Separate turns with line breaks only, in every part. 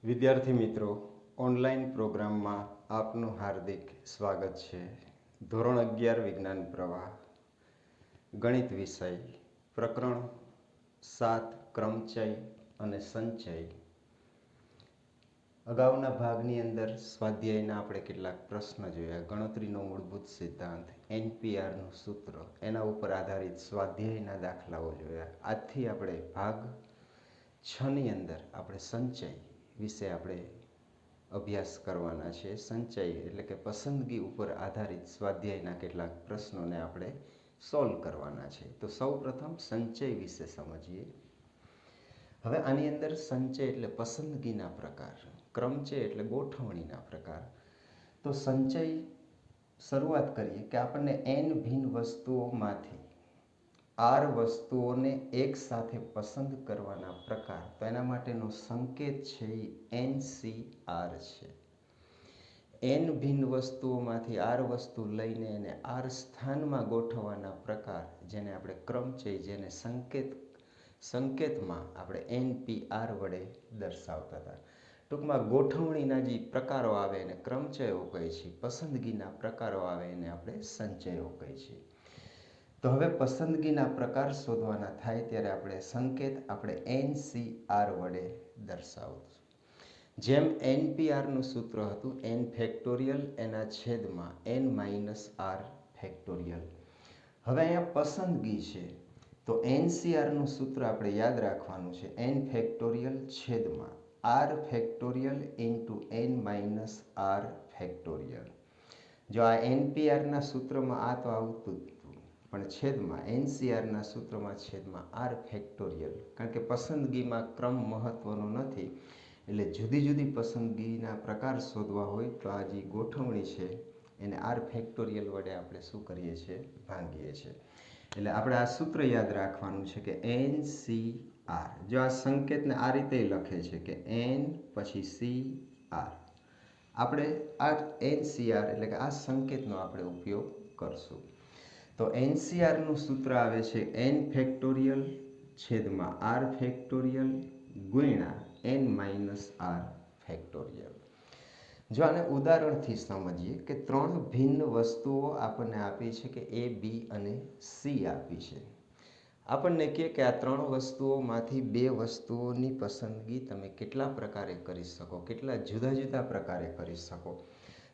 વિદ્યાર્થી મિત્રો, ઓનલાઈન પ્રોગ્રામમાં આપનું હાર્દિક સ્વાગત છે. ધોરણ 11 વિજ્ઞાન પ્રવાહ, ગણિત વિષય, પ્રકરણ 7 ક્રમચય અને સંચય. અગાઉના ભાગની અંદર સ્વાધ્યાયના આપણે કેટલાક પ્રશ્ન જોયા. ગણતરીનો મૂળભૂત સિદ્ધાંત, NPRનું સૂત્ર, એના ઉપર આધારિત સ્વાધ્યાયના દાખલાઓ જોયા. આજથી આપણે ભાગ 6ની અંદર આપણે સંચય વિશે આપણે અભ્યાસ કરવાના છે. સંચય એટલે કે પસંદગી ઉપર આધારિત સ્વાધ્યાયના કેટલાક પ્રશ્નોને આપણે સોલ્વ કરવાના છે. તો સૌ પ્રથમ સંચય વિશે સમજીએ. હવે આની અંદર સંચય એટલે પસંદગીના પ્રકાર, ક્રમચય એટલે ગોઠવણીના પ્રકાર. તો સંચય શરૂઆત કરીએ કે આપણને n ભિન્ન વસ્તુઓમાંથી r વસ્તુઓને એક સાથે પસંદ કરવાના પ્રકાર, તો એના માટેનો સંકેત છે એ NCR છે. n ભિન્ન વસ્તુઓમાંથી r વસ્તુ લઈને એને r સ્થાનમાં ગોઠવવાના પ્રકાર, જેને આપણે ક્રમચય, જેને સંકેતમાં આપણે NPR વડે દર્શાવતા હતા. ટૂંકમાં ગોઠવણીના જે પ્રકારો આવે એને ક્રમચયો કહે છે, પસંદગીના પ્રકારો આવે એને આપણે સંચયો કહે છે. તો હવે પસંદગીના પ્રકાર શોધવાના થાય ત્યારે આપણે સંકેત આપણે NCR વડે દર્શાવશું. જેમ NPRનું સૂત્ર હતું n ફેક્ટોરિયલ એના છેદમાં n - r ફેક્ટોરિયલ. હવે અહીંયા પસંદગી છે તો NCRનું સૂત્ર આપણે યાદ રાખવાનું છે n ફેક્ટોરિયલ છેદમાં r factorial into n - r factorial. જો આ NPRના સૂત્રમાં આ તો આવતું જ હતું, પણ છેદમાં NCRના સૂત્રમાં છેદમાં r ફેક્ટોરિયલ, કારણ કે પસંદગીમાં ક્રમ મહત્વનો નથી, એટલે જુદી જુદી પસંદગીના પ્રકાર શોધવા હોય તો આ જે ગોઠવણી છે એને r ફેક્ટોરિયલ વડે આપણે શું કરીએ છીએ, ભાંગીએ છીએ. એટલે આપણે આ સૂત્ર યાદ રાખવાનું છે કે NCR. જો આ સંકેતને આ રીતે લખે છે કે n પછી CR, આપણે આ NCR એટલે કે આ સંકેતનો આપણે ઉપયોગ કરશું. તો NCRનું સૂત્ર આવે છે n ફેક્ટોરિયલ છેદમાં r ફેક્ટોરિયલ ગુણ્યા n - r ફેક્ટોરિયલ. જો આને ઉદાહરણથી સમજીએ કે ત્રણ ભિન્ન વસ્તુઓ આપણને આપી છે કે A, B અને C આપી છે. આપણને કહે કે આ ત્રણ વસ્તુઓમાંથી બે વસ્તુઓની પસંદગી તમે કેટલા પ્રકારે કરી શકો, કેટલા જુદા જુદા પ્રકારે કરી શકો.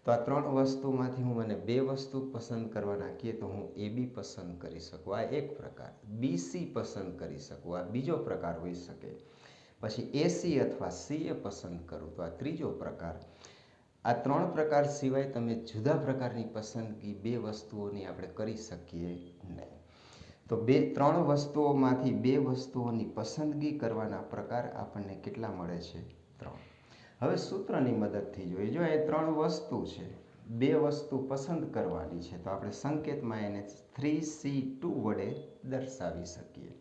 તો આ ત્રણ વસ્તુમાંથી મને બે વસ્તુ પસંદ કરવાના કહીએ તો હું AB પસંદ કરી શકું, આ એક પ્રકાર. BC પસંદ કરી શકું, આ બીજો પ્રકાર હોઈ શકે. પછી AC અથવા CA પસંદ કરું તો આ ત્રીજો પ્રકાર. આ ત્રણ પ્રકાર સિવાય તમે જુદા પ્રકારની પસંદગી બે વસ્તુઓની આપણે કરી શકીએ નહીં. તો ત્રણ વસ્તુઓમાંથી બે વસ્તુઓની પસંદગી કરવાના પ્રકાર આપણને કેટલા મળે છે? 3. હવે સૂત્રની મદદથી જોઈએ. જો એ ત્રણ વસ્તુ છે, બે વસ્તુ પસંદ કરવાની છે, તો આપણે સંકેતમાં એને 3C2 વડે દર્શાવી શકીએ.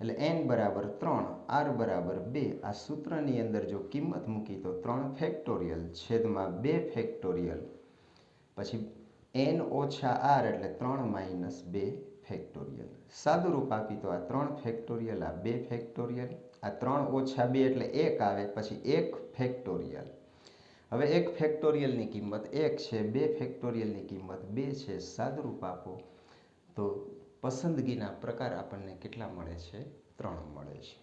એટલે n બરાબર 3, r બરાબર 2. આ સૂત્રની અંદર જો કિંમત મૂકી તો 3 ફેક્ટોરિયલ છેદમાં 2 ફેક્ટોરિયલ, પછી n - r એટલે 3 - 2 ફેક્ટોરિયલ. સાદું રૂપ આપી તો આ 3 ફેક્ટોરિયલ, આ 2 ફેક્ટોરિયલ, આ 3 - 2 એટલે 1 આવે, પછી 1 ફેક્ટોરિયલ. હવે 1 ફેક્ટોરિયલની કિંમત 1 છે, 2 ફેક્ટોરિયલની કિંમત 2 છે. સાદું રૂપ આપો તો પસંદગીના પ્રકાર આપણને કેટલા મળે છે? 3 મળે છે.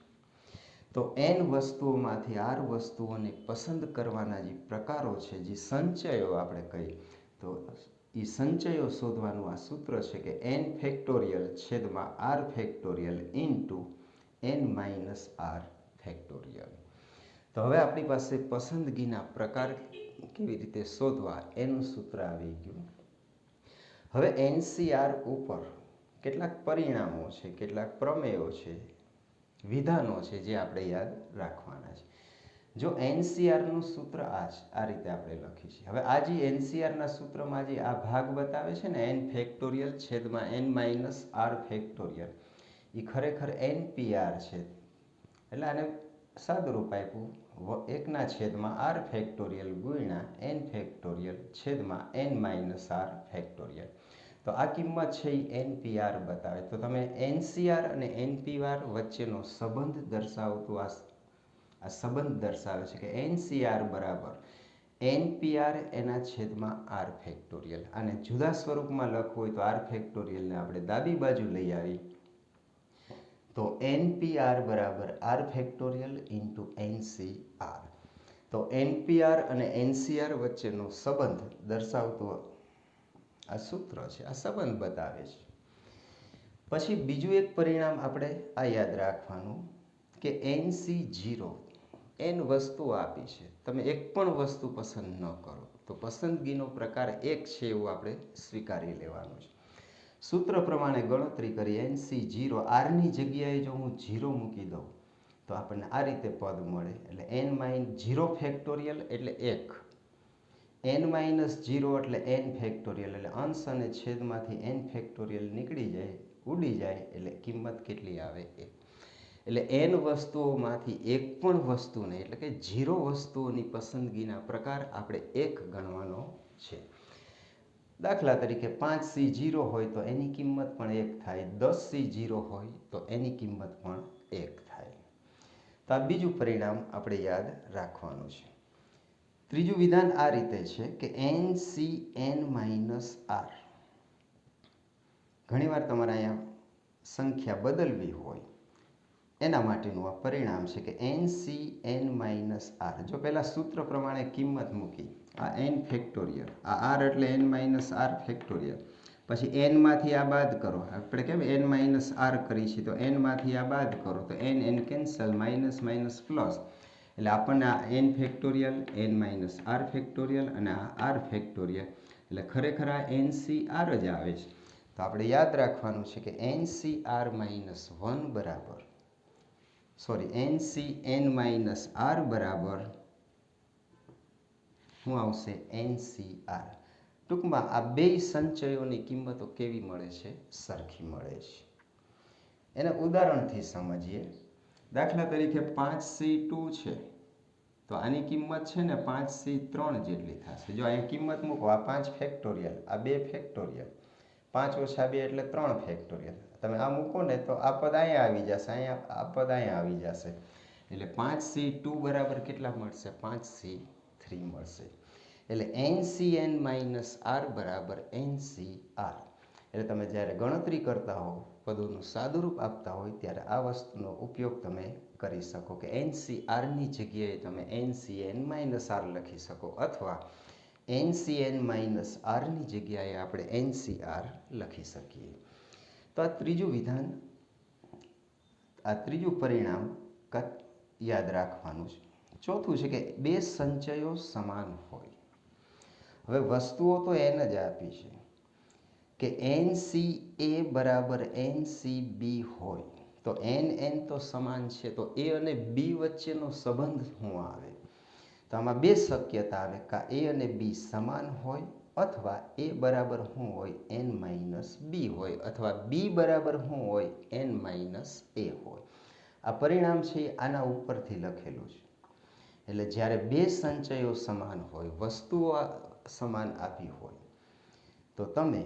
તો n વસ્તુઓમાંથી r વસ્તુઓને પસંદ કરવાના જે પ્રકારો છે, જે સંચયો આપણે કહીએ, તો એ સંચયો શોધવાનું આ સૂત્ર છે કે n ફેક્ટોરિયલ છેદમાં r factorial into n - r factorial. તો હવે આપણી પાસે પસંદગીના પ્રકાર કેવી રીતે શોધવા એનું સૂત્ર આવી ગયું. હવે NCR ઉપર કેટલાક પરિણામો છે, કેટલાક પ્રમેયો છે, વિધાનો છે જે આપણે યાદ રાખવાના છે. જો NCRનું સૂત્ર આ રીતે આપણે લખી છે. હવે આ જે NCRના સૂત્રમાં જે આ ભાગ બતાવે છે ને n ફેક્ટોરિયલ છેદમાં n - r ફેક્ટોરિયલ, એ ખરેખર NPR છે. એટલે આને સાદું રૂપ આપ્યું 1/r ફેક્ટોરિયલ ગુણ્યા n ફેક્ટોરિયલ છેદમાં n - r ફેક્ટોરિયલ. તો આ કિંમત છે એ NPR બતાવે. તો તમે NCR અને NPR વચ્ચેનો સંબંધ દર્શાવતું આ આ સંબંધ દર્શાવે છે કે NCR બરાબર NPR એના છેદમાં R ફેક્ટોરિયલ. આને જુદા સ્વરૂપમાં લખવું હોય તો R ફેક્ટોરિયલને આપણે ડાબી બાજુ લઈ આવી તો NPR બરાબર R ફેક્ટોરિયલ ઇન્ટુ NCR. તો NPR અને NCR વચ્ચેનો સંબંધ દર્શાવતો આ સૂત્ર છે, આ સંબંધ બતાવે છે. પછી બીજું એક પરિણામ આપણે આ યાદ રાખવાનું કે NC0 n વસ્તુઓ આપી છે, તમે એક પણ વસ્તુ પસંદ ન કરો તો પસંદગીનો પ્રકાર એક છે એવું આપણે સ્વીકારી લેવાનું છે. સૂત્ર પ્રમાણે ગણતરી કરી NC0 આરની જગ્યાએ જો હું 0 મૂકી દઉં તો આપણને આ રીતે પદ મળે. એટલે n-0 ફેક્ટોરિયલ એટલે 1, n-0 એટલે n ફેક્ટોરિયલ એટલે અંશ અને છેદમાંથી n ફેક્ટોરિયલ નીકળી જાય, ઉડી જાય એટલે કિંમત કેટલી આવે 1. એટલે n વસ્તુઓમાંથી એક પણ વસ્તુને એટલે કે 0 વસ્તુઓની પસંદગીના પ્રકાર આપણે 1 ગણવાનો છે. દાખલા તરીકે 5C0 હોય તો એની કિંમત પણ 1 થાય, 10C0 હોય તો એની કિંમત પણ 1 થાય. તો આ બીજું પરિણામ આપણે યાદ રાખવાનું છે. ત્રીજું વિધાન આ રીતે છે કે NCn-R. ઘણીવાર તમારે અહીંયા સંખ્યા બદલવી હોય એના માટેનું આ પરિણામ છે કે NCn-R. જો પહેલાં સૂત્ર પ્રમાણે કિંમત મૂકી, આ n ફેક્ટોરિયલ, આ r એટલે n-r ફેક્ટોરિયલ, પછી n માંથી આ બાદ કરો, આપણે કેમ n-r કરી છે તો n માંથી આ બાદ કરો તો n cancel, minus minus plus, એટલે આપણને આ n ફેક્ટોરિયલ, n-r ફેક્ટોરિયલ અને આ r ફેક્ટોરિયલ, એટલે ખરેખર આ NCR જ આવે છે. તો આપણે યાદ રાખવાનું છે કે NCn-R બરાબર શું આવશે? NCR. ટૂંકમાં આ બે સંચયોની કિંમતો કેવી મળે છે? સરખી મળે છે. એને ઉદાહરણથી સમજીએ. દાખલા તરીકે 5C2 છે તો આની કિંમત છે ને 5C3 જેટલી થશે. જો અહીંયા કિંમત મૂકો, આ 5 ફેક્ટોરિયલ, આ 2 ફેક્ટોરિયલ, 5 - 2 એટલે 3 ફેક્ટોરિયલ. તમે આ મૂકો ને તો આ પદ અહીંયા આવી જશે, અહીંયા આ પદ અહીંયા આવી જશે. એટલે 5C2 બરાબર કેટલા મળશે? 5C3 મળશે. એટલે NCn-R બરાબર NCR. એટલે તમે જ્યારે ગણતરી કરતા હો, પદોનું સાદુરૂપ આપતા હોય ત્યારે આ વસ્તુનો ઉપયોગ તમે કરી શકો કે NCRની જગ્યાએ તમે NCn-R લખી શકો અથવા NCn-Rની જગ્યાએ આપણે NCR લખી શકીએ. તો આ ત્રીજું વિધાન, આ ત્રીજું પરિણામ યાદ રાખવાનું છે. ચોથું છે કે બે સંચયો સમાન હોય. હવે વસ્તુઓ તો n જ આપી છે કે NCA બરાબર NCB હોય તો n તો સમાન છે, તો A અને B વચ્ચેનો સંબંધ શું આવે? તો આમાં બે શક્યતા આવે, કે A અને B સમાન હોય અથવા A બરાબર શું હોય? n-B હોય અથવા B બરાબર શું હોય? n-A હોય. આ પરિણામ છે આના ઉપરથી લખેલું છે. એટલે જ્યારે બે સંચયો સમાન હોય, વસ્તુઓ સમાન આપી હોય તો તમે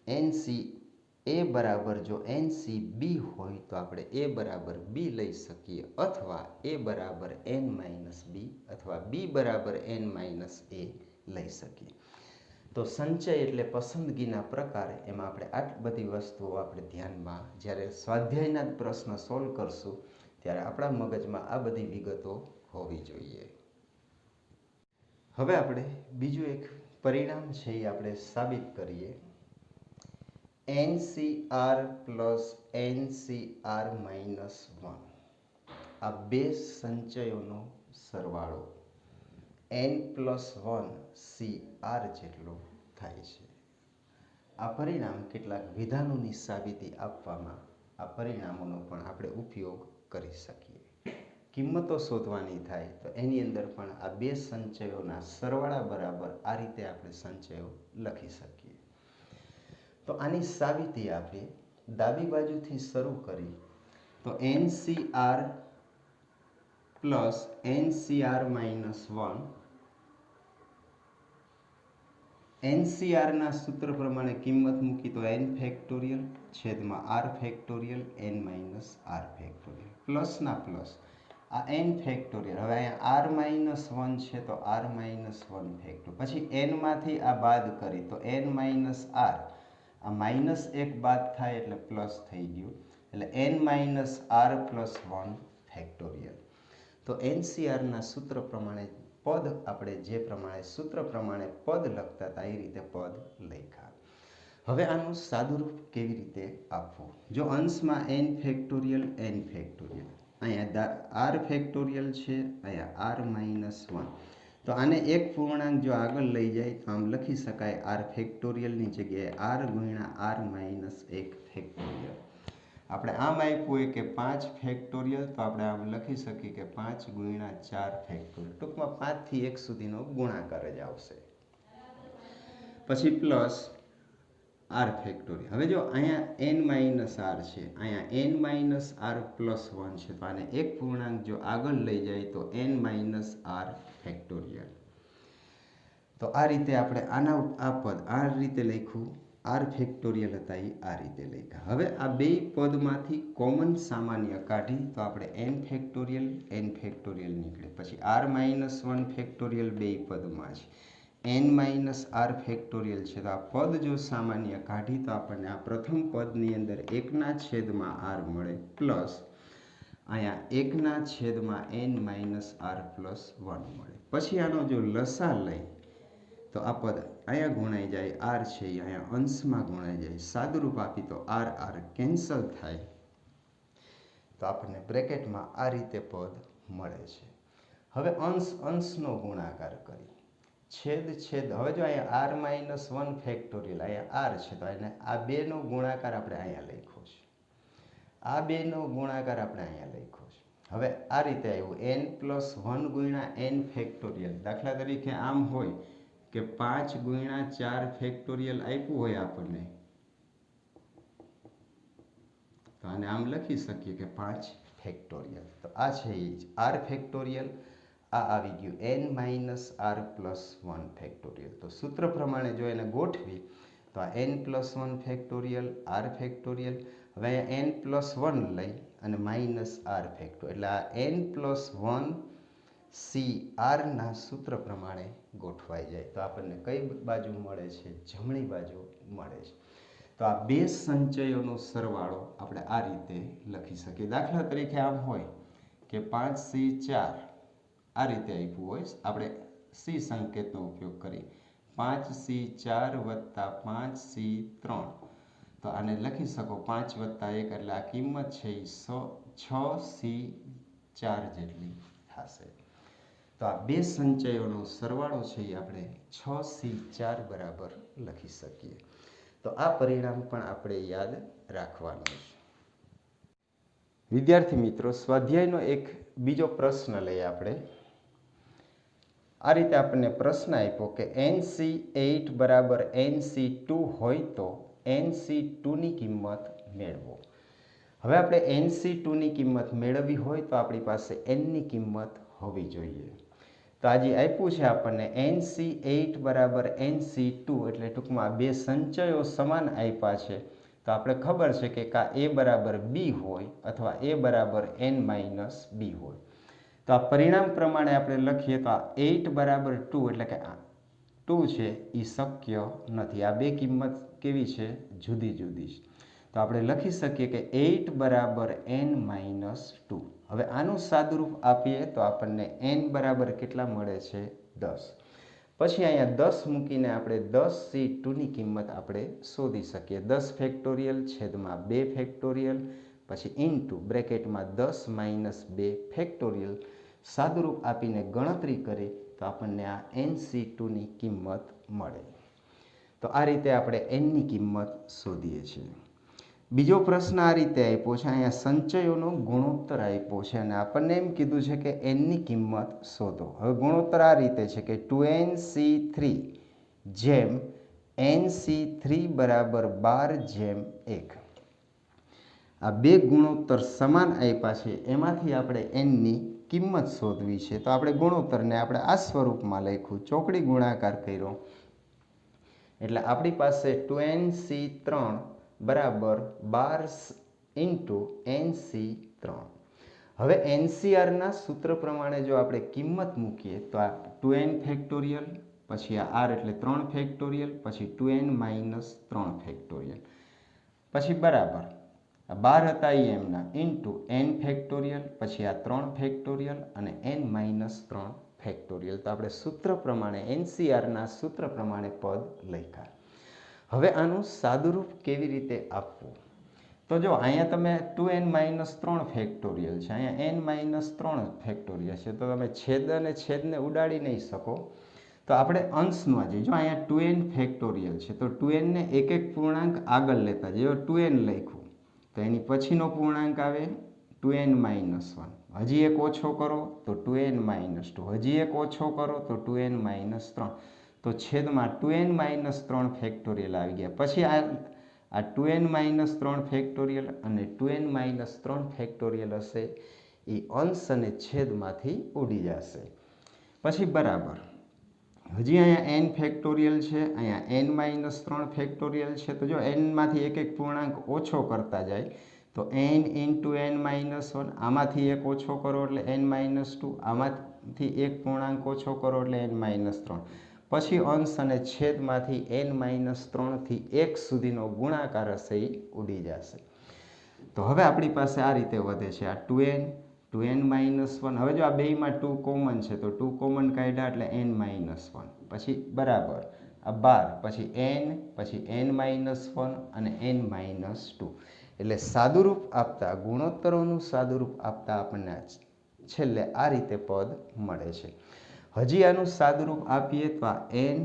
NCA બરાબર જો NCB હોય તો આપણે A બરાબર B લઈ શકીએ અથવા A બરાબર n-B અથવા B બરાબર n-A લઈ શકીએ. તો સંચય એટલે પસંદગીના પ્રકાર. એમાં આપણે આટલી બધી વસ્તુઓ આપણે ધ્યાનમાં, જ્યારે સ્વાધ્યાયના પ્રશ્ન સોલ્વ કરશું ત્યારે આપણા મગજમાં આ બધી વિગતો હોવી જોઈએ. હવે આપણે બીજું એક પરિણામ છે એ આપણે સાબિત કરીએ. NCR પ્લસ NCR-1 આ બે સંચયોનો સરવાળો n+1CR જેટલો થાય છે. આ પરિણામ કેટલાક વિધાનોની સાબિતી આપવામાં આ પરિણામોનો પણ આપણે ઉપયોગ કરી શકીએ. કિંમતો શોધવાની થાય તો એની અંદર પણ આ બે સંચયોના સરવાળા બરાબર આ રીતે આપણે સંચયો લખી શકીએ. તો આની સાબિતી આપણે ડાબી બાજુથી શરૂ કરી તો NCR પ્લસ NCR-1, NCRના સૂત્ર પ્રમાણે કિંમત મૂકી તો n ફેક્ટોરિયલ છેદમાં r ફેક્ટોરિયલ n-r ફેક્ટોરિયલ, પ્લસના પ્લસ આ n ફેક્ટોરિયલ. હવે અહીંયા r માઇનસ 1 છે તો r માઇનસ 1 ફેક્ટોરિયલ. પછી n માંથી આ બાદ કરી તો n માઇનસ r, આ માઇનસ એક બાદ થાય એટલે પ્લસ થઈ ગયું, એટલે n minus r plus 1 factorial. તો NCRના સૂત્ર પ્રમાણે પદ આપણે જે પ્રમાણે સૂત્ર પ્રમાણે પદ લખતા હતા એ રીતે પદ લખ્યા. હવે આનું સાદુરૂપ કેવી રીતે આપવું? જો અંશમાં n ફેક્ટોરિયલ n ફેક્ટોરિયલ, અહીંયા r ફેક્ટોરિયલ છે, અહીંયા r માઇનસ 1, તો આને એક પૂર્ણાંક જો આગળ લઈ જાય તો આમ લખી શકાય r ફેક્ટોરિયલની જગ્યાએ r ગુણ્યા r માઇનસ 1 ફેક્ટોરિયલ. આપણે આમ આપ્યું હોય કે 5 ફેક્ટોરિયલ તો આપણે આમ લખી શકીએ કે 5 ગુણ્યા 4 ફેક્ટોરિયલ. ટૂંકમાં 5 થી 1 સુધીનો ગુણાકાર જ આવશે. પછી પ્લસ r ફેક્ટોરિયલ. હવે જો અહીંયા n માઇનસ r છે, અહીંયા n માઇનસ r પ્લસ 1 છે, તો આને એક પૂર્ણાંક જો આગળ લઈ જાય તો n માઇનસ r ફેક્ટોરિયલ. તો આ રીતે આપણે આ પદ આ રીતે લખ્યું, r ફેક્ટોરિયલ હતા એ આ રીતે લખ્યા. હવે આ બે પદમાંથી કોમન સામાન્ય કાઢી તો આપણે n ફેક્ટોરિયલ નીકળે. પછી r માઇનસ 1 ફેક્ટોરિયલ બે પદમાં છે, n માઇનસ r ફેક્ટોરિયલ છે, તો આ પદ જો સામાન્ય કાઢી તો આપણને આ પ્રથમ પદની અંદર 1/r મળે, પ્લસ અહીંયા 1/n માઇનસ r પ્લસ 1 મળે. પછી આનો જો લસા લઈ તો આ પદ અહીંયા ગુણાઈ જાય, r છે અહીંયા અંશમાં ગુણાઈ જાય, સાદુરૂપ આપી તો r કેન્સલ થાય, તો આપણને બ્રેકેટમાં આ રીતે પદ મળે છે. હવે અંશનો ગુણાકાર કરી છેદ. હવે જો અહીંયા r માઇનસ 1 ફેક્ટોરિયલ, અહીંયા r છે તો એને આ બેનો ગુણાકાર આપણે અહીંયા લખ્યો છે, આ બેનો ગુણાકાર આપણે અહીંયા લખ્યો છે. હવે આ રીતે આવ્યું n પ્લસ 1 ગુણ્યા n ફેક્ટોરિયલ. દાખલા તરીકે આમ હોય કે 5 ગુણ્યા 4 ફેક્ટોરિયલ આપ્યું હોય આપણને, તો આને આમ લખી શકીએ કે 5 ફેક્ટોરિયલ. તો આ છે r ફેક્ટોરિયલ, આ આવી ગયું n minus r plus 1 factorial. તો સૂત્ર પ્રમાણે જો એને ગોઠવી તો આ n plus 1 factorial r factorial. હવે અહીંયા n પ્લસ 1 લઈ અને માઇનસ r ફેક્ટોરિયલ, એટલે આ n પ્લસ 1 CR ના સૂત્ર પ્રમાણે ગોઠવાઈ જાય તો આપણને કઈ બાજુ મળે છે? જમણી બાજુ મળે છે. તો આ બે સંચયોનો સરવાળો આપણે આ રીતે લખી શકીએ. દાખલા તરીકે આમ હોય કે 5C4 આ રીતે આપ્યું હોય, આપણે C સંકેતનો ઉપયોગ કરી 5C4 વત્તા 5C3, તો આને લખી શકો 5 વત્તા 1 એટલે આ કિંમત છે એ 6C4 જેટલી થશે. તો આ બે સંચયોનો સરવાળો છે એ આપણે 6C4 બરાબર લખી શકીએ. તો આ પરિણામ પણ આપણે યાદ રાખવાનું છે. વિદ્યાર્થી મિત્રો, સ્વાધ્યાયનો એક બીજો પ્રશ્ન લઈએ આપણે. આ રીતે આપણને પ્રશ્ન આપ્યો કે NC8 બરાબર NC2 હોય તો NC2ની કિંમત મેળવો. હવે આપણે NC2ની કિંમત મેળવવી હોય તો આપણી પાસે nની કિંમત હોવી જોઈએ. તો આજે આપ્યું છે આપણને NC8 બરાબર NC2, એટલે ટૂંકમાં બે સંચયો સમાન આપ્યા છે, તો આપણે ખબર છે કે કાં a બરાબર b હોય અથવા a બરાબર n માઇનસ b હોય. તો આ પરિણામ પ્રમાણે આપણે લખીએ તો આ 8 બરાબર 2 એટલે કે 2 છે એ શક્ય નથી. આ બે કિંમત કેવી છે? જુદી જુદી છે. તો આપણે લખી શકીએ કે 8 બરાબર n માઇનસ 2. હવે આનું સાદુરૂપ આપીએ તો આપણને n બરાબર કેટલા મળે છે? 10. પછી અહીંયા 10 મૂકીને આપણે 10C2ની કિંમત આપણે શોધી શકીએ. 10 ફેક્ટોરિયલ છેદમાં 2 ફેક્ટોરિયલ, પછી ઇન્ટુ બ્રેકેટમાં 10 માઇનસ 2 ફેક્ટોરિયલ. સાદુરૂપ આપીને ગણતરી કરી તો આપણને આ NC2ની કિંમત મળે. તો આ રીતે આપણે nની કિંમત શોધીએ છીએ. બીજો પ્રશ્ન આ રીતે આપ્યો છે, અહીંયા સંચયોનો ગુણોત્તર આપ્યો છે અને આપણને એમ કીધું છે કે nની કિંમત શોધો. હવે ગુણોત્તર આ રીતે છે કે 2nC3 જેમ nC3 બરાબર 12/1. આ બે ગુણોત્તર સમાન આપ્યા છે, એમાંથી આપણે nની કિંમત શોધવી છે. તો આપણે ગુણોત્તરને આપણે આ સ્વરૂપમાં લખ્યું, ચોકડી ગુણાકાર કર્યો, એટલે આપણી પાસે 2nC3 બરાબર 12 × NC3. હવે એનસીઆરના સૂત્ર પ્રમાણે જો આપણે કિંમત મૂકીએ તો આ 2n ફેક્ટોરિયલ, પછી આ r એટલે 3 ફેક્ટોરિયલ, પછી 2n માઇનસ 3 ફેક્ટોરિયલ, પછી બરાબર આ 12 હતા એ એમના ઇન્ટુ n ફેક્ટોરિયલ, પછી આ 3 ફેક્ટોરિયલ અને n માઇનસ 3 ફેક્ટોરિયલ. તો આપણે સૂત્ર પ્રમાણે એનસીઆરના સૂત્ર પ્રમાણે પદ લખ્યા. હવે આનું સાદુરૂપ કેવી રીતે આપવું? તો જો અહીંયા તમે 2n માઇનસ 3 ફેક્ટોરિયલ છે, અહીંયા n માઇનસ 3 ફેક્ટોરિયલ છે, તો તમે છેદ અને છેદને ઉડાડી નહીં શકો. તો આપણે અંશમાં જઈએ. જો અહીંયા 2n ફેક્ટોરિયલ છે તો 2n ને એક એક પૂર્ણાંક આગળ લેતા જઈએ. 2n લખ્યું તો એની પછીનો પૂર્ણાંક આવે 2n માઇનસ 1. હજી એક ઓછો કરો તો 2n માઇનસ 2. હજી એક ઓછો કરો તો 2n માઇનસ 3. તો છેદમાં 2n માઇનસ 3 ફેક્ટોરિયલ આવી ગયા. પછી આ 2n માઇનસ 3 ફેક્ટોરિયલ અને 2n માઇનસ 3 ફેક્ટોરિયલ હશે એ અંશ અને છેદમાંથી ઉડી જશે. પછી બરાબર હજી અહીંયા n ફેક્ટોરિયલ છે, અહીંયા n માઇનસ 3 ફેક્ટોરિયલ છે. તો જો nમાંથી એક એક પૂર્ણાંક ઓછો કરતા જાય તો n ઇન્ટુ n માઇનસ 1, આમાંથી એક ઓછો કરો એટલે n માઇનસ 2, આમાંથી એક પૂર્ણાંક ઓછો કરો એટલે n માઇનસ 3. પછી અંશ અને છેદમાંથી n માઇનસ 3થી 1 સુધીનો ગુણાકાર હશે એ ઉડી જશે. તો હવે આપણી પાસે આ રીતે વધે છે આ 2n માઇનસ 1. હવે જો આ બેમાં 2 કોમન છે તો 2 કોમન કાઢ્યા એટલે n માઇનસ 1. પછી બરાબર આ 12, પછી n માઇનસ 1 અને n માઇનસ 2. એટલે સાદુરૂપ આપતા, ગુણોત્તરોનું સાદુરૂપ આપતા આપણને છેલ્લે આ રીતે પદ મળે છે. હજી આનું સાદુરૂપ આપીએ તો આ n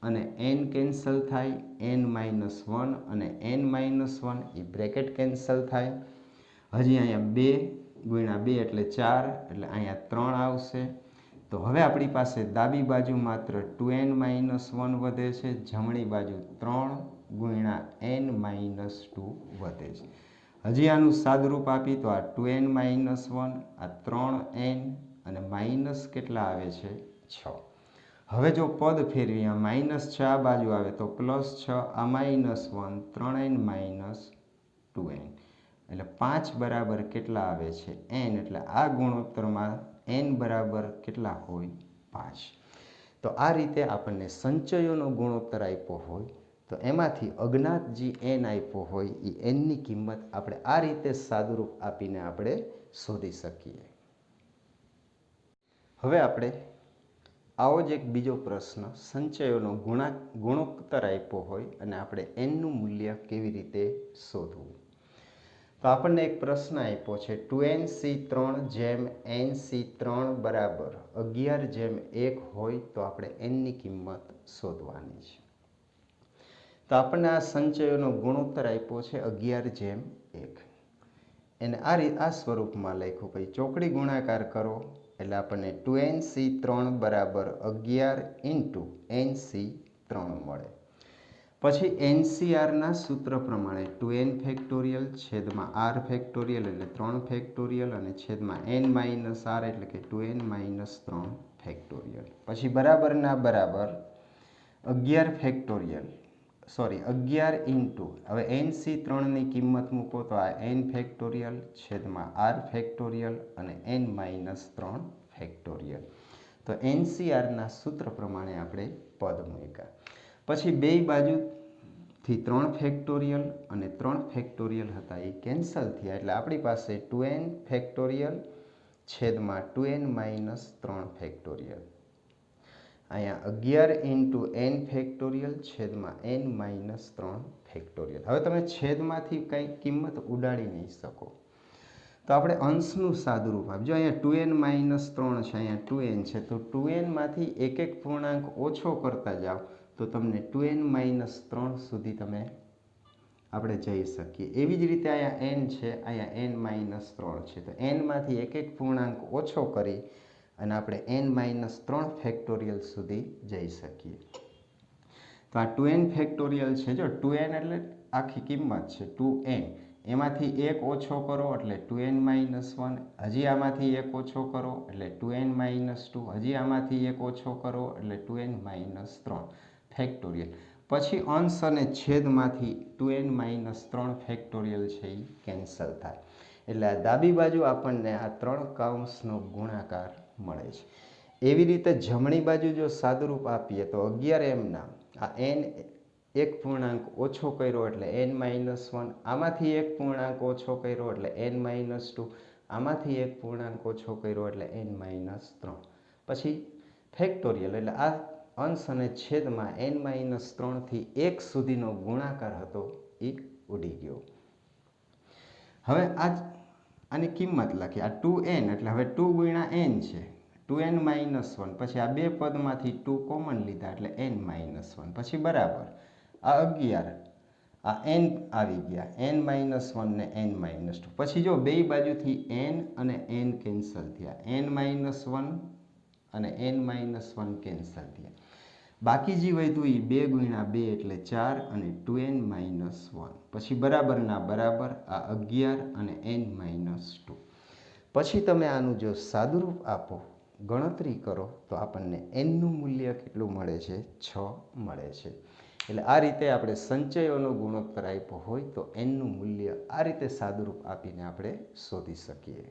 અને n કેન્સલ થાય, n માઇનસ 1 અને n માઇનસ 1 એ બ્રેકેટ કેન્સલ થાય. હજી અહીંયા 2 ગુણ્યા 2 એટલે 4, એટલે અહીંયા 3 આવશે. તો હવે આપણી પાસે ડાબી બાજુ માત્ર 2n માઇનસ 1 વધે છે, જમણી બાજુ 3 ગુણ્યા n માઇનસ 2 વધે છે. હજી આનું સાદુરૂપ આપી તો આ 2n માઇનસ 1, આ 3n અને માઇનસ કેટલા આવે છે 6. હવે જો પદ ફેરવી આ માઇનસ 6 આ બાજુ આવે તો પ્લસ 6, આ માઇનસ 1, 3n માઇનસ 2n. એટલે 5 બરાબર કેટલા આવે છે n. એટલે આ ગુણોત્તરમાં n બરાબર કેટલા હોય 5. તો આ રીતે આપણને સંચયોનો ગુણોત્તર આપ્યો હોય તો એમાંથી અજ્ઞાત જે n આપ્યો હોય એ nની કિંમત આપણે આ રીતે સાદુરૂપ આપીને આપણે શોધી શકીએ. હવે આપણે આવો જ એક બીજો પ્રશ્ન, સંચયોનો ગુણોત્તર આપ્યો હોય અને આપણે nનું મૂલ્ય કેવી રીતે શોધવું. તો આપણને એક પ્રશ્ન આપ્યો છે 2nc3 જેમ nc3 બરાબર 11/1 હોય તો આપણે nની કિંમત શોધવાની છે. તો આપણને આ સંચયોનો ગુણોત્તર આપ્યો છે 11/1. એને આ સ્વરૂપમાં લખ્યું. પછી ચોકડી ગુણાકાર કરો એટલે આપણને 2nc3 બરાબર 11 ઇન્ટુ nc3 મળે. પછી એનસીઆરના સૂત્ર પ્રમાણે 2n ફેક્ટોરિયલ છેદમાં r ફેક્ટોરિયલ એટલે 3 ફેક્ટોરિયલ અને છેદમાં n માઇનસ r એટલે કે 2n માઇનસ 3 ફેક્ટોરિયલ. પછી બરાબરના બરાબર 11 ફેક્ટોરિયલ 11 ઇન્ટુ, હવે nc3ની કિંમત મૂકો તો આ n ફેક્ટોરિયલ છેદમાં r ફેક્ટોરિયલ અને n માઇનસ 3 ફેક્ટોરિયલ. તો એનસીઆરના સૂત્ર પ્રમાણે આપણે પદ મૂક્યા. પછી બે બાજુથી 3 ફેક્ટોરિયલ અને 3 ફેક્ટોરિયલ હતા એ કેન્સલ થયા. એટલે આપણી પાસે 2n ફેક્ટોરિયલ છેદમાં 2n માઇનસ 3 ફેક્ટોરિયલ. અહીંયા 11 ઇન્ટુ n ફેક્ટોરિયલ છેદમાં n માઇનસ 3 ફેક્ટોરિયલ. હવે તમે છેદમાંથી કંઈ કિંમત ઉડાડી નહીં શકો તો આપણે અંશનું સાદુરૂપ આપજો. અહીંયા 2n માઇનસ 3 છે, અહીંયા 2n છે, તો 2nમાંથી એક એક પૂર્ણાંક ઓછો કરતા જાઓ તો તમને 2n માઇનસ 3 સુધી આપણે જઈ શકીએ. એવી જ રીતે અહીંયા n છે, અહીંયા n માઇનસ 3 છે, તો nમાંથી એક એક પૂર્ણાંક ઓછો કરી અને આપણે n માઇનસ 3 ફેક્ટોરિયલ સુધી જઈ શકીએ. તો આ 2n ફેક્ટોરિયલ છે, જો 2n એટલે આખી કિંમત છે 2n, એમાંથી એક ઓછો કરો એટલે 2n માઇનસ 1, હજી આમાંથી એક ઓછો કરો એટલે 2n માઇનસ 2, હજી આમાંથી એક ઓછો કરો એટલે 2n માઇનસ 3 ફેક્ટોરિયલ. પછી અંશ અને છેદમાંથી 2n-3 ફેક્ટોરિયલ છે એ કેન્સલ થાય. એટલે આ ડાબી બાજુ આપણને આ 3 કૌંસનો ગુણાકાર મળે છે. એવી રીતે જમણી બાજુ જો સાદુરૂપ આપીએ તો 11m આ n એક પૂર્ણાંક ઓછો કર્યો એટલે n-1, આમાંથી એક પૂર્ણાંક ઓછો કર્યો એટલે n-2, આમાંથી એક પૂર્ણાંક ઓછો કર્યો એટલે n-3. પછી ફેક્ટોરિયલ એટલે આ અંશ અને છેદમાં n-3 થી 1 સુધીનો ગુણાકાર હતો એ ઉડી ગયો. હવે આની કિંમત લખી. આ 2n એટલે હવે 2 ગુણ્યા n છે, 2n-1. પછી આ બે પદમાંથી 2 કોમન લીધા એટલે n-1. પછી બરાબર આ 11, આ n આવી ગયા, n-1 ને n-2. પછી જો બે બાજુથી n અને n કેન્સલ થયા, n-1 અને n-1 કેન્સલ થયા. બાકી જે વધ્યું એ 2 ગુણ્યા 2 એટલે 4 અને 2n-1. પછી બરાબરના બરાબર આ 11 અને n-2. પછી તમે આનું જો સાદુરૂપ આપો, ગણતરી કરો તો આપણને nનું મૂલ્ય કેટલું મળે છે? 6 મળે છે. એટલે આ રીતે આપણે સંચયોનો ગુણોત્તર આપ્યો હોય તો nનું મૂલ્ય આ રીતે સાદુરૂપ આપીને આપણે શોધી શકીએ.